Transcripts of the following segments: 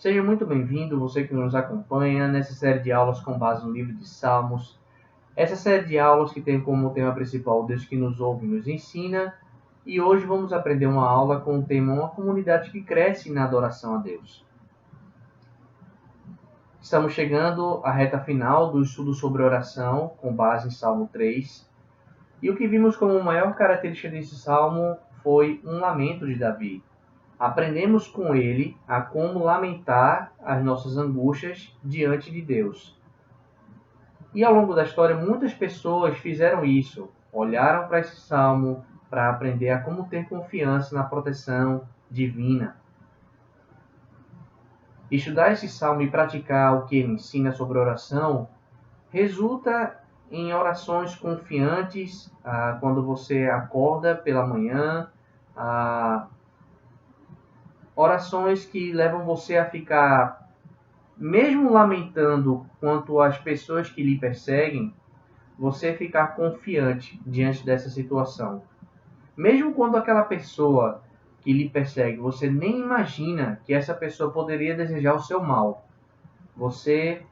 Seja muito bem-vindo, você que nos acompanha nessa série de aulas com base no livro de Salmos. Essa série de aulas que tem como tema principal Deus que nos ouve e nos ensina. E hoje vamos aprender uma aula com o tema Uma comunidade que cresce na adoração a Deus. Estamos chegando à reta final do estudo sobre oração, com base em Salmo 3. E o que vimos como maior característica desse salmo foi um lamento de Davi. Aprendemos com ele a como lamentar as nossas angústias diante de Deus. E ao longo da história, muitas pessoas fizeram isso, olharam para esse salmo para aprender a como ter confiança na proteção divina. Estudar esse salmo e praticar o que ele ensina sobre oração resulta em orações confiantes quando você acorda pela manhã, orações que levam você a ficar, mesmo lamentando quanto às pessoas que lhe perseguem, você ficar confiante diante dessa situação. Mesmo quando aquela pessoa que lhe persegue, você nem imagina que essa pessoa poderia desejar o seu mal. Você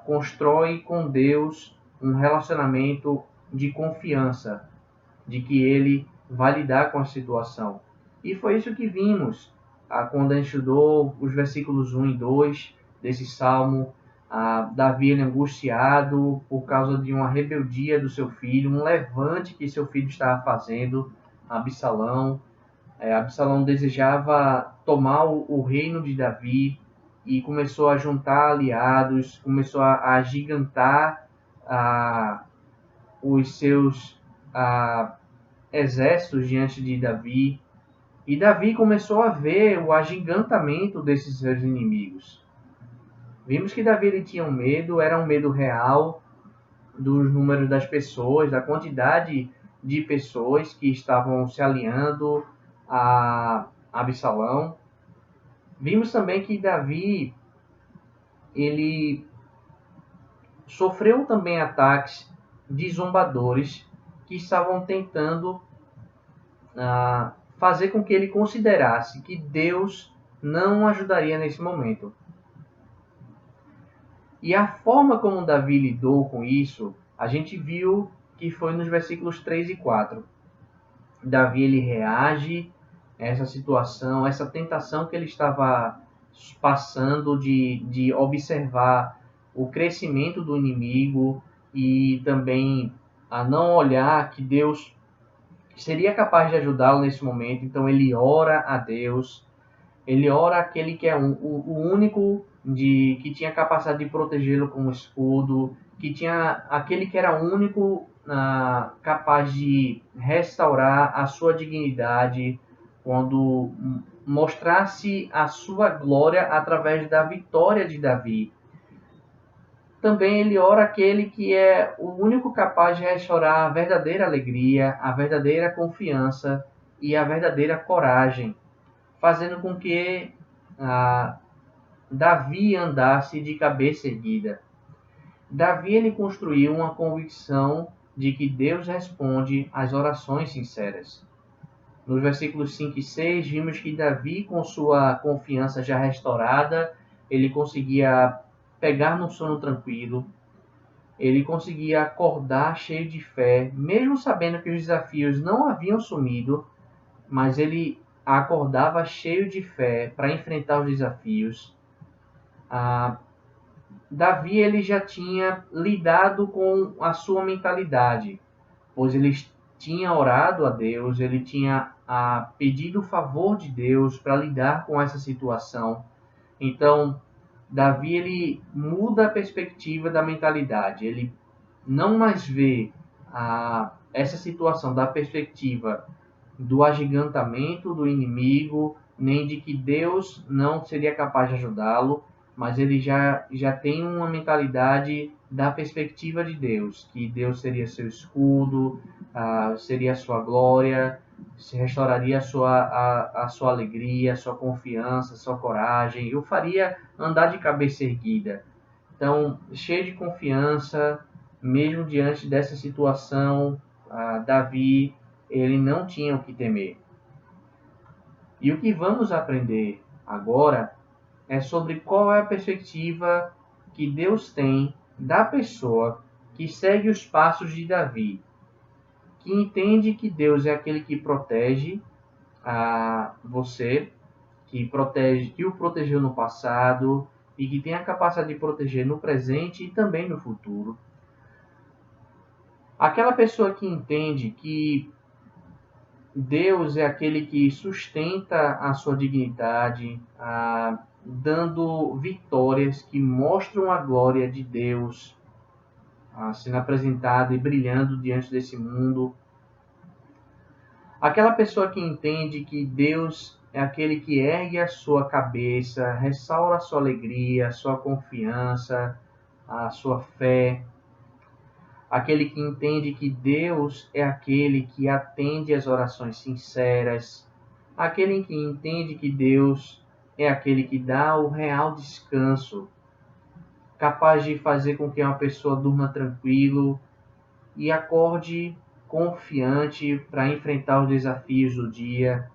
constrói com Deus um relacionamento de confiança, de que Ele vai lidar com a situação. E foi isso que vimos quando a gente estudou os versículos 1 e 2 desse salmo. Davi angustiado por causa de uma rebeldia do seu filho, um levante que seu filho estava fazendo, Absalão. Absalão desejava tomar o reino de Davi e começou a juntar aliados, começou a agigantar os seus exércitos diante de Davi. E Davi começou a ver o agigantamento desses seus inimigos. Vimos que Davi ele tinha um medo, era um medo real dos números das pessoas, da quantidade de pessoas que estavam se alinhando a Absalão. Vimos também que Davi ele sofreu também ataques de zombadores que estavam tentando fazer com que ele considerasse que Deus não o ajudaria nesse momento. E a forma como Davi lidou com isso, a gente viu que foi nos versículos 3 e 4. Davi ele reage a essa situação, essa tentação que ele estava passando de observar o crescimento do inimigo e também a não olhar que Deus seria capaz de ajudá-lo nesse momento. Então ele ora a Deus, ele ora aquele que é o único que tinha capacidade de protegê-lo com um escudo, que tinha aquele que era único capaz de restaurar a sua dignidade quando mostrasse a sua glória através da vitória de Davi. Também ele ora aquele que é o único capaz de restaurar a verdadeira alegria, a verdadeira confiança e a verdadeira coragem, fazendo com que Davi andasse de cabeça erguida. Davi ele construiu uma convicção de que Deus responde às orações sinceras. Nos versículos 5 e 6, vimos que Davi, com sua confiança já restaurada, ele conseguia pegar no sono tranquilo, ele conseguia acordar cheio de fé, mesmo sabendo que os desafios não haviam sumido, mas ele acordava cheio de fé para enfrentar os desafios. Davi ele já tinha lidado com a sua mentalidade, pois ele tinha orado a Deus, ele tinha pedido o favor de Deus para lidar com essa situação. Então, Davi ele muda a perspectiva da mentalidade, ele não mais vê essa situação da perspectiva do agigantamento do inimigo, nem de que Deus não seria capaz de ajudá-lo, mas ele já tem uma mentalidade da perspectiva de Deus, que Deus seria seu escudo, seria a sua glória, se restauraria a sua alegria, a sua confiança, a sua coragem, o faria andar de cabeça erguida. Então, cheio de confiança, mesmo diante dessa situação, Davi ele não tinha o que temer. E o que vamos aprender agora é sobre qual é a perspectiva que Deus tem da pessoa que segue os passos de Davi, que entende que Deus é aquele que protege a você, que o protegeu no passado e que tem a capacidade de proteger no presente e também no futuro. Aquela pessoa que entende que Deus é aquele que sustenta a sua dignidade, dando vitórias que mostram a glória de Deus sendo apresentada e brilhando diante desse mundo. Aquela pessoa que entende que Deus é aquele que ergue a sua cabeça, restaura a sua alegria, a sua confiança, a sua fé. Aquele que entende que Deus é aquele que atende às orações sinceras. Aquele que entende que Deus é aquele que dá o real descanso, capaz de fazer com que uma pessoa durma tranquilo e acorde confiante para enfrentar os desafios do dia.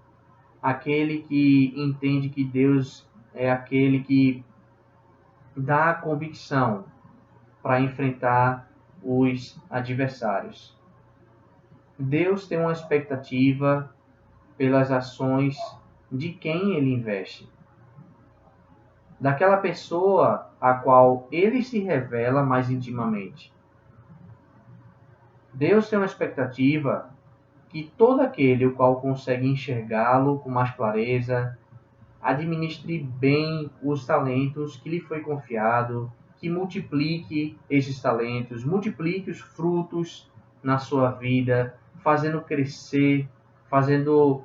Aquele que entende que Deus é aquele que dá a convicção para enfrentar os adversários. Deus tem uma expectativa pelas ações de quem ele investe, daquela pessoa a qual ele se revela mais intimamente. Deus tem uma expectativa que todo aquele o qual consegue enxergá-lo com mais clareza, administre bem os talentos que lhe foi confiado, que multiplique esses talentos, multiplique os frutos na sua vida, fazendo crescer, fazendo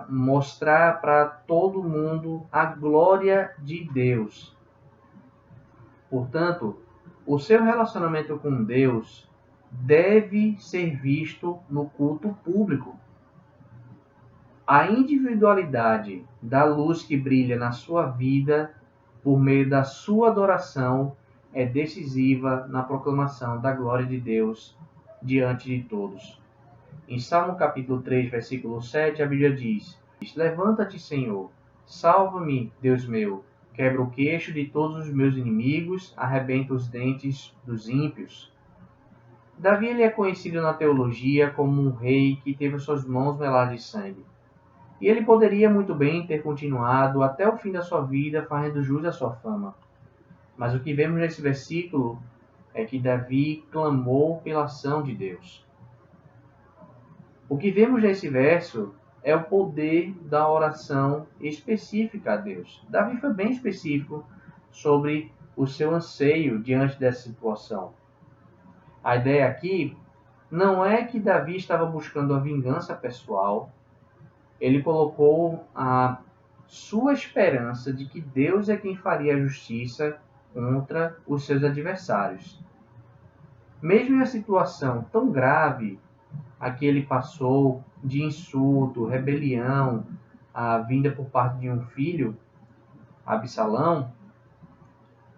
mostrar para todo mundo a glória de Deus. Portanto, o seu relacionamento com Deus deve ser visto no culto público. A individualidade da luz que brilha na sua vida por meio da sua adoração é decisiva na proclamação da glória de Deus diante de todos. Em Salmo capítulo 3, versículo 7, a Bíblia diz: Levanta-te, Senhor, salva-me, Deus meu, quebra o queixo de todos os meus inimigos, arrebenta os dentes dos ímpios. Davi ele é conhecido na teologia como um rei que teve suas mãos meladas de sangue. E ele poderia muito bem ter continuado até o fim da sua vida fazendo jus à sua fama. Mas o que vemos nesse versículo é que Davi clamou pela ação de Deus. O que vemos nesse verso é o poder da oração específica a Deus. Davi foi bem específico sobre o seu anseio diante dessa situação. A ideia aqui não é que Davi estava buscando a vingança pessoal. Ele colocou a sua esperança de que Deus é quem faria a justiça contra os seus adversários. Mesmo em uma situação tão grave a que ele passou, de insulto, rebelião, vinda por parte de um filho, Absalão,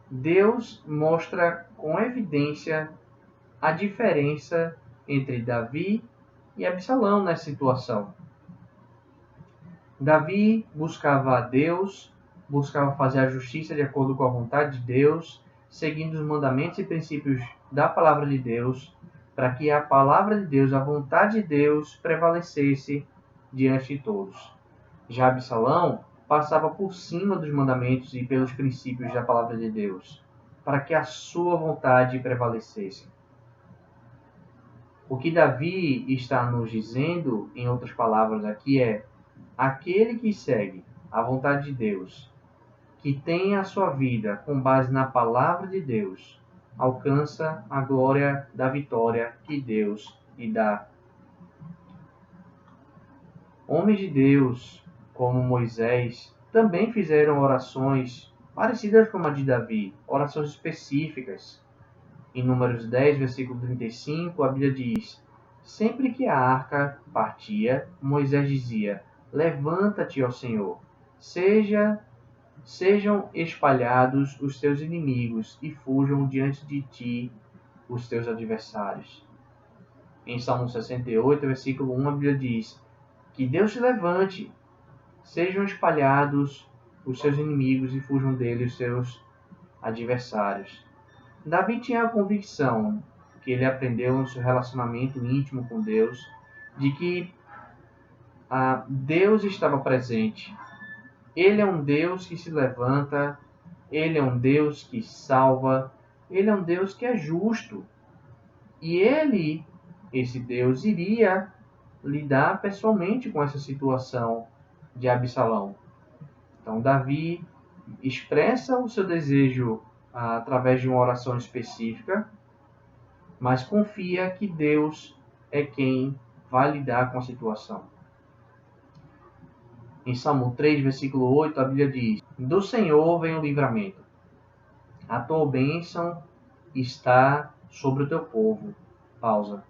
Deus mostra com evidência a diferença entre Davi e Absalão nessa situação. Davi buscava a Deus, buscava fazer a justiça de acordo com a vontade de Deus, seguindo os mandamentos e princípios da palavra de Deus, para que a palavra de Deus, a vontade de Deus, prevalecesse diante de todos. Já Absalão passava por cima dos mandamentos e pelos princípios da palavra de Deus, para que a sua vontade prevalecesse. O que Davi está nos dizendo, em outras palavras aqui, é: aquele que segue a vontade de Deus, que tem a sua vida com base na palavra de Deus, alcança a glória da vitória que Deus lhe dá. Homens de Deus, como Moisés, também fizeram orações parecidas com a de Davi, orações específicas. Em Números 10, versículo 35, a Bíblia diz: Sempre que a arca partia, Moisés dizia: Levanta-te, ó Senhor, sejam espalhados os teus inimigos e fujam diante de ti os teus adversários. Em Salmo 68, versículo 1, a Bíblia diz: Que Deus se levante, sejam espalhados os seus inimigos e fujam dele os seus adversários. Davi tinha a convicção que ele aprendeu no seu relacionamento íntimo com Deus, de que Deus estava presente. Ele é um Deus que se levanta, ele é um Deus que salva, ele é um Deus que é justo. E ele, esse Deus, iria lidar pessoalmente com essa situação de Absalão. Então, Davi expressa o seu desejo através de uma oração específica, mas confia que Deus é quem vai lidar com a situação. Em Salmo 3, versículo 8, a Bíblia diz: do Senhor vem o livramento. A tua bênção está sobre o teu povo. Pausa.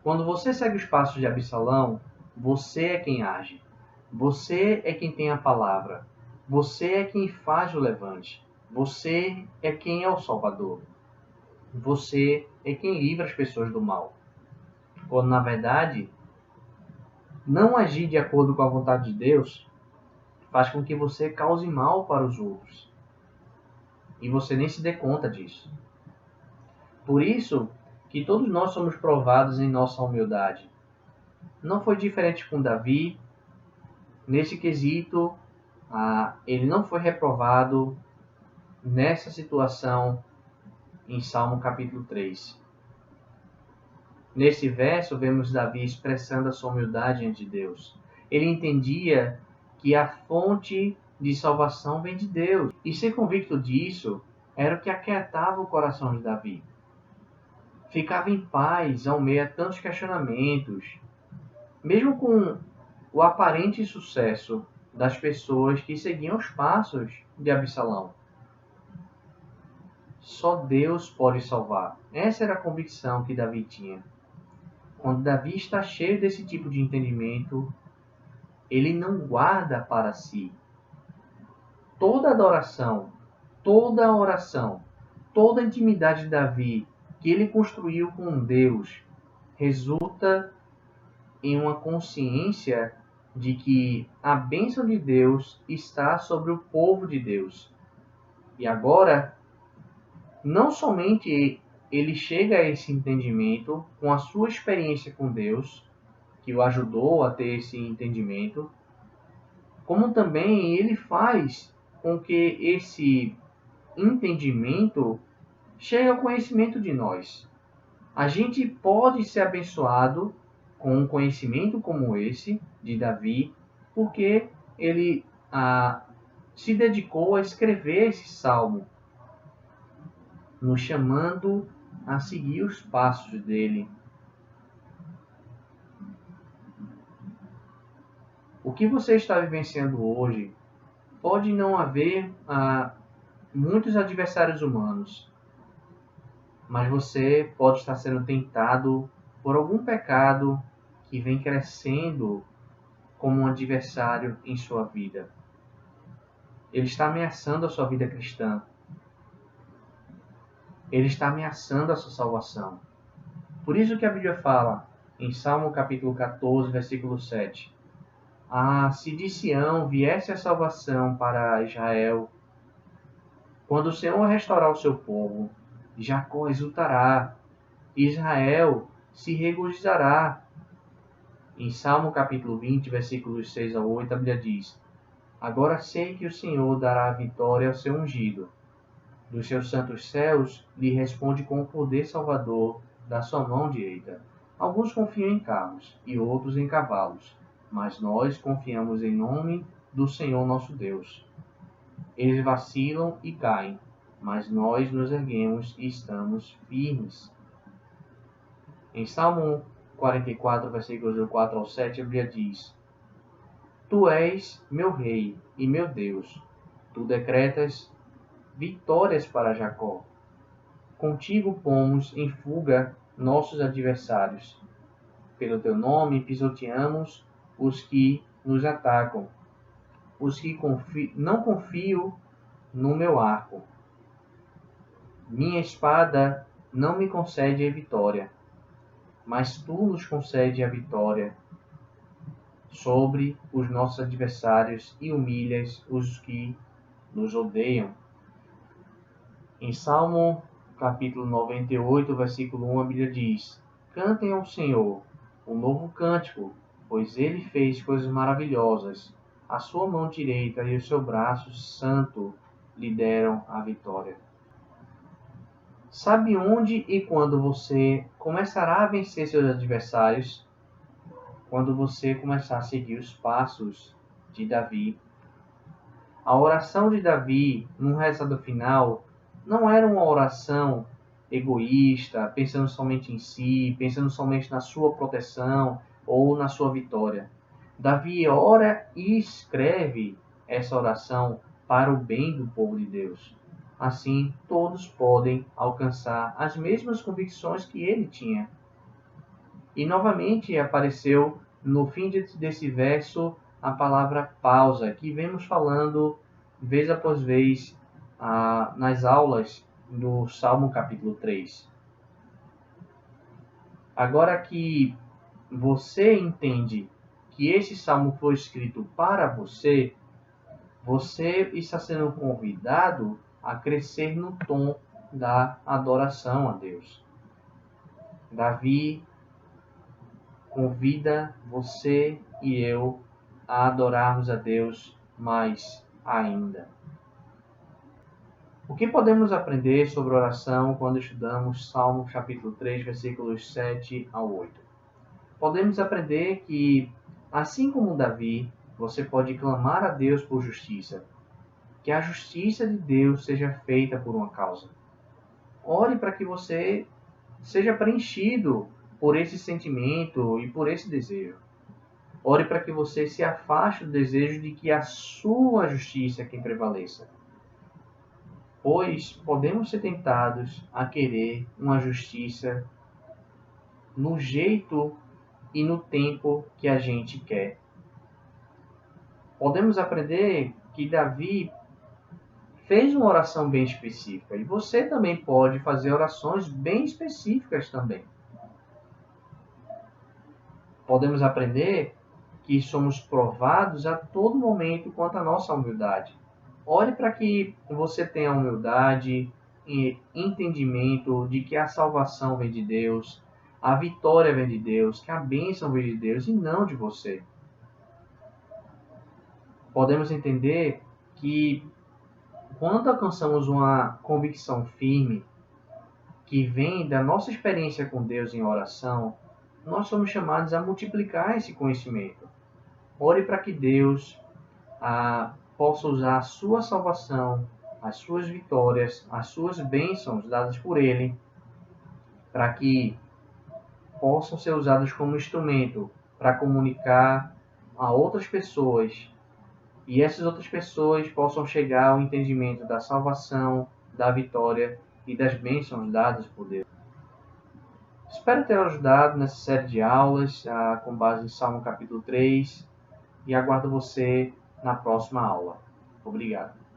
Quando você segue os passos de Absalão, você é quem age. Você é quem tem a palavra. Você é quem faz o levante. Você é quem é o Salvador. Você é quem livra as pessoas do mal. Quando, na verdade, não agir de acordo com a vontade de Deus faz com que você cause mal para os outros. E você nem se dê conta disso. Por isso que todos nós somos provados em nossa humildade. Não foi diferente com Davi. Nesse quesito, ele não foi reprovado nessa situação em Salmo capítulo 3. Nesse verso, vemos Davi expressando a sua humildade diante de Deus. Ele entendia que a fonte de salvação vem de Deus. E ser convicto disso era o que aquietava o coração de Davi. Ficava em paz ao meio a tantos questionamentos, mesmo com o aparente sucesso das pessoas que seguiam os passos de Absalão. Só Deus pode salvar. Essa era a convicção que Davi tinha. Quando Davi está cheio desse tipo de entendimento, ele não guarda para si. Toda adoração, toda oração, toda a intimidade de Davi que ele construiu com Deus resulta em uma consciência de que a bênção de Deus está sobre o povo de Deus. E agora, não somente ele chega a esse entendimento com a sua experiência com Deus, que o ajudou a ter esse entendimento, como também ele faz com que esse entendimento chegue ao conhecimento de nós. A gente pode ser abençoado com um conhecimento como esse de Davi, porque ele se dedicou a escrever esse salmo, nos chamando a seguir os passos dele. O que você está vivenciando hoje pode não haver muitos adversários humanos, mas você pode estar sendo tentado por algum pecado que vem crescendo como um adversário em sua vida. Ele está ameaçando a sua vida cristã. Ele está ameaçando a sua salvação. Por isso que a Bíblia fala, em Salmo capítulo 14, versículo 7, se de Sião viesse a salvação para Israel, quando o Senhor restaurar o seu povo, Jacó exultará, Israel se regozijará. Em Salmo capítulo 20, versículos 6 a 8, a Bíblia diz: agora sei que o Senhor dará a vitória ao seu ungido. Dos seus santos céus lhe responde com o poder salvador da sua mão direita. Alguns confiam em carros e outros em cavalos, mas nós confiamos em nome do Senhor nosso Deus. Eles vacilam e caem, mas nós nos erguemos e estamos firmes. Em Salmo 44, versículos do 4 ao 7, a Bíblia diz: tu és meu rei e meu Deus. Tu decretas vitórias para Jacó. Contigo pomos em fuga nossos adversários. Pelo teu nome pisoteamos os que nos atacam. Os que não confio no meu arco. Minha espada não me concede a vitória, mas tu nos concede a vitória. sobre os nossos adversários e humilhas os que nos odeiam. Em Salmo capítulo 98, versículo 1, a Bíblia diz: Cantem ao Senhor um novo cântico, pois ele fez coisas maravilhosas. A sua mão direita e o seu braço santo lhe deram a vitória. Sabe onde e quando você começará a vencer seus adversários? Quando você começar a seguir os passos de Davi. A oração de Davi, no rezado final, não era uma oração egoísta, pensando somente em si, pensando somente na sua proteção ou na sua vitória. Davi ora e escreve essa oração para o bem do povo de Deus. Assim, todos podem alcançar as mesmas convicções que ele tinha. E novamente apareceu no fim desse verso a palavra pausa, que vemos falando vez após vez nas aulas do Salmo capítulo 3. Agora que você entende que esse salmo foi escrito para você, você está sendo convidado a crescer no tom da adoração a Deus. Davi convida você e eu a adorarmos a Deus mais ainda. O que podemos aprender sobre oração quando estudamos Salmo capítulo 3, versículos 7 ao 8? Podemos aprender que, assim como Davi, você pode clamar a Deus por justiça. Que a justiça de Deus seja feita por uma causa. Ore para que você seja preenchido por esse sentimento e por esse desejo. Ore para que você se afaste do desejo de que a sua justiça é quem prevaleça. Pois podemos ser tentados a querer uma justiça no jeito e no tempo que a gente quer. Podemos aprender que Davi fez uma oração bem específica e você também pode fazer orações bem específicas também. Podemos aprender que somos provados a todo momento quanto à nossa humildade. Ore para que você tenha humildade e entendimento de que a salvação vem de Deus, a vitória vem de Deus, que a bênção vem de Deus e não de você. Podemos entender que quando alcançamos uma convicção firme que vem da nossa experiência com Deus em oração, nós somos chamados a multiplicar esse conhecimento. Ore para que Deus possa usar a sua salvação, as suas vitórias, as suas bênçãos dadas por Ele, para que possam ser usadas como instrumento para comunicar a outras pessoas e essas outras pessoas possam chegar ao entendimento da salvação, da vitória e das bênçãos dadas por Deus. Espero ter ajudado nessa série de aulas com base em Salmo capítulo 3 e aguardo você na próxima aula. Obrigado.